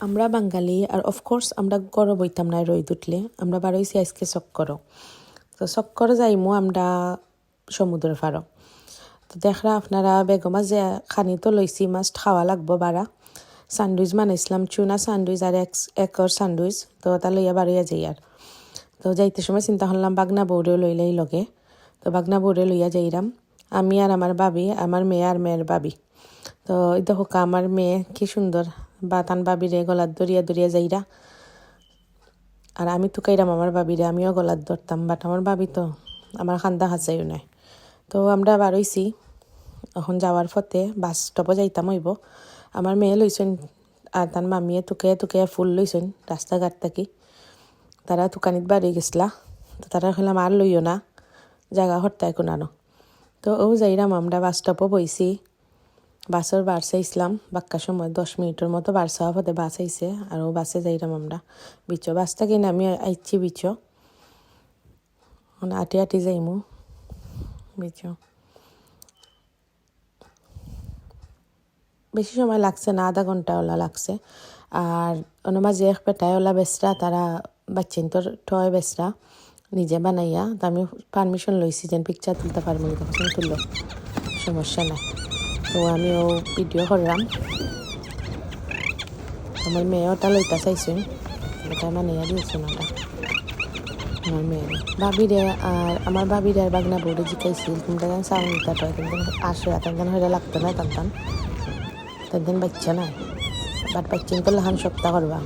আমরা বাঙালি আর অফকোর্স আমরা গড় বইতাম না রোদ উঠলে আমরা বারোইছি আজকে চক্কর তো চক্কর যাইমু আমরা সমুদ্রের ফারো তো দেখরা আপনারা বেগমা যে খানি তো লইছি মাছ খাওয়া লাগবো বারা স্যান্ডউইচ বানাইছিলাম চুনা স্যান্ডউইচ আর একর স্যান্ডউইচ তো তা লইয়া বাড়িয়া যাই আর তো যাইতে সময় চিন্তা করলাম বাগনা বৌরেও লইলাই লগে তো বাগনা বৌরে লইয়া যাইরাম আমি আর আমার বাবি আমার মেয়ে আর মেয়ের বাবি তো এই দেখো আমার মেয়ে কি সুন্দর বা তান বাবিরে গলার দরিয়া দরিয়া যাইরা আর আমি তো কাইরাম আমার বাবিরে আমিও গলার ধরতাম বাট আমার বাবি তো আমার খান্দা হাসাইও নাই তো আমরা বারইছি এখন যাওয়ার পথে বাস স্টপও যাইতাম হইব আমার মেয়ে লইছেন আর তার মামিয়ে তুকে ফুল লইছেন রাস্তাঘাট থাকি তারা তুকানিত বাড়ি গেছলা তো তারা খেলাম আর লইও না জায়গা হরতায় কোনানো তো ও যাইরাম আমরা বাস স্টপও বইছি বাসের বার্সা ইসলাম বাক্কা সময় 10 মিনিটের মতো বার্সা হতে বাস আইছে আর ও বাসে যাইরাম আমরা বিচো বাসটা কিনে আমি আইছি বিচো আটি আটি যাইমু বিচো বেশি সময় লাগছে না আধা ঘন্টা ওলা লাগছে আর মাঝে এক পেটায় ওলা বেসরা তারা বাচ্চেন তোর টয় বেসরা নিজে বানাইয়া তো আমি পারমিশন লইছি যেন পিকচার তুলতে পারবো তখন তুললো সমস্যা নাই তো আমি ও ভিডিও করলাম আমার মেয়ে ওটা লইতা চাইছেন ওটা বানাইয়া দিয়েছেন ওটা আমার মেয়ে বাবিরে আর আমার বাবিরে আর বাগনা বউরে জিকাইছিল তোমরা যেন চাউল নিতে পারে কিন্তু আসে তেমন হয়ে লাগতো না টানতাম তেমন বাচ্চা নাই বাট বাচ্চেন তো লাহান সপ্তাহ করবা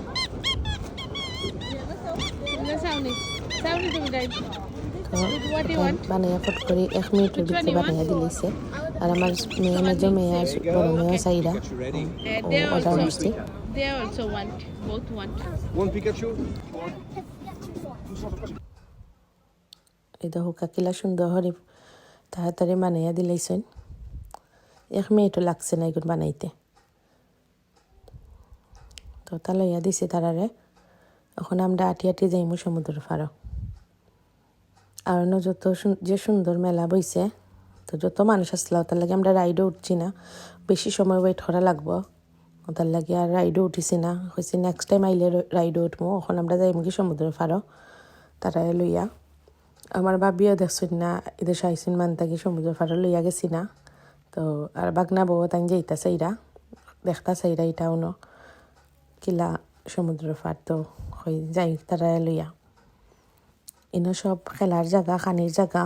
বানাইয়া ফট করে 1 মিনিটের ভিতরে বানাইয়া দিলেছে আর আমার মেয়ে মেজো মেয়ে আর বড় মেয়ে সাইরা অর্ডার করছি এই দেখো কাকিলা সুন্দর হরে তাড়াতাড়ি বানাইয়া দিলেছেন 1 মিনিটও লাগছে না এগুলো বানাইতে তো তা লইয়া দিছে তারারে এখন আমরা আটি আটি যাইমু সমুদ্র ফারো আর যত যে সুন্দর মেলা বইছে তো যত মানুষ আসলা তার লাগে আমরা রাইডও উঠছি না বেশি সময় ওয়েট করা লাগবো তার লাগে আর রাইডও উঠিছি না হয়েছে নেক্সট টাইম আইলে রাইডও উঠবো এখন আমরা যাইমু কি সমুদ্র ফারো তারা লইয়া আমার বাবিও দেখছেন না এদের সাইসিন মান থাকি সমুদ্র ফারো লইয়া গেছি না তো আর বাগনা বউ তাই যাইতা চাইরা দেখতা চাইরা এটাও ন কিলা সমুদ্র ফার তো হয়ে যাই তারা লইয়া ইনো সব খেলার জায়গা খানির জায়গা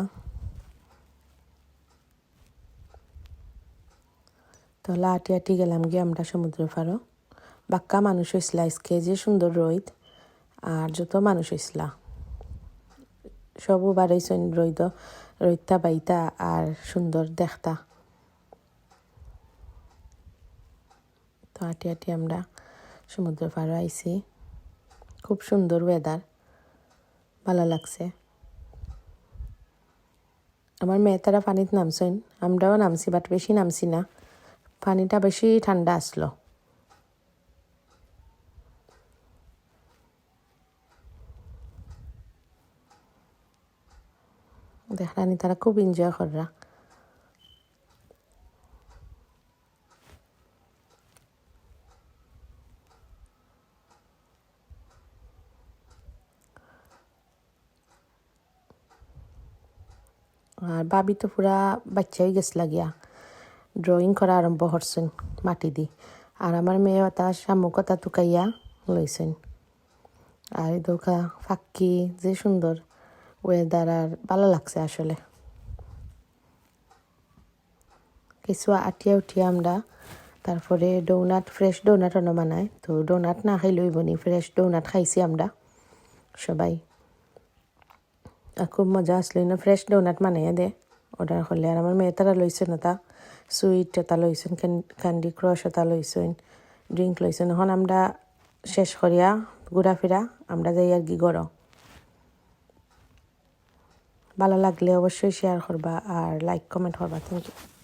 তো লাটি আটি গেলাম গিয়ে আমরা সমুদ্র ফারো বাক্কা মানুষ হইসলা আজকে যে সুন্দর রোদ আর যত মানুষ হইসলা সবও বাড়াইছেন রইতা বাইতা আর সুন্দর দেখতা তো আটি আটি আমরা সমুদ্র ফারো আইছি খুব সুন্দর ওয়েদার ভালো লাগছে আমার মেয়ে তারা পানিতে নামছেন আমরাও নামছি বাট বেশি নামছি না পানিটা বেশি ঠান্ডা আসলো দেখলানি তারা খুব এনজয় কররা আর বাবি তো পুরা বাচ্চা হয়ে গেছে লাগিয়া ড্রয়িং করা আরম্ভ করছেন মাটি দি আর আমার মেয়ে তার শামুকতা তুকাইয়া লইছেন আর দোকা ফাঁকি যে সুন্দর ওয়েদার আর ভালো লাগছে আসলে কিছু আটিয়া উঠিয়া আমরা তারপরে ডোনাট ফ্রেশ ডোনাট অন্য বানায় তো ডোনাট না খাই লইব নি ফ্রেশ ডোনাট খাইছি আমরা সবাই আর খুব মজা আসলো না ফ্রেশ ডোনাট বানাইয়া দে অর্ডার করলে আর আমার মেয়ে তারা লইছেন ওটা সুইট ওটা লইছেন ক্যান্ডি ক্রাশ ওটা লইছেন ড্রিঙ্ক লইছেন এখন আমরা শেষ করিয়া ঘোরাফেরা আমরা যাই আর কি গড় ভালো লাগলে অবশ্যই শেয়ার করবা আর লাইক কমেন্ট করবা থ্যাংক ইউ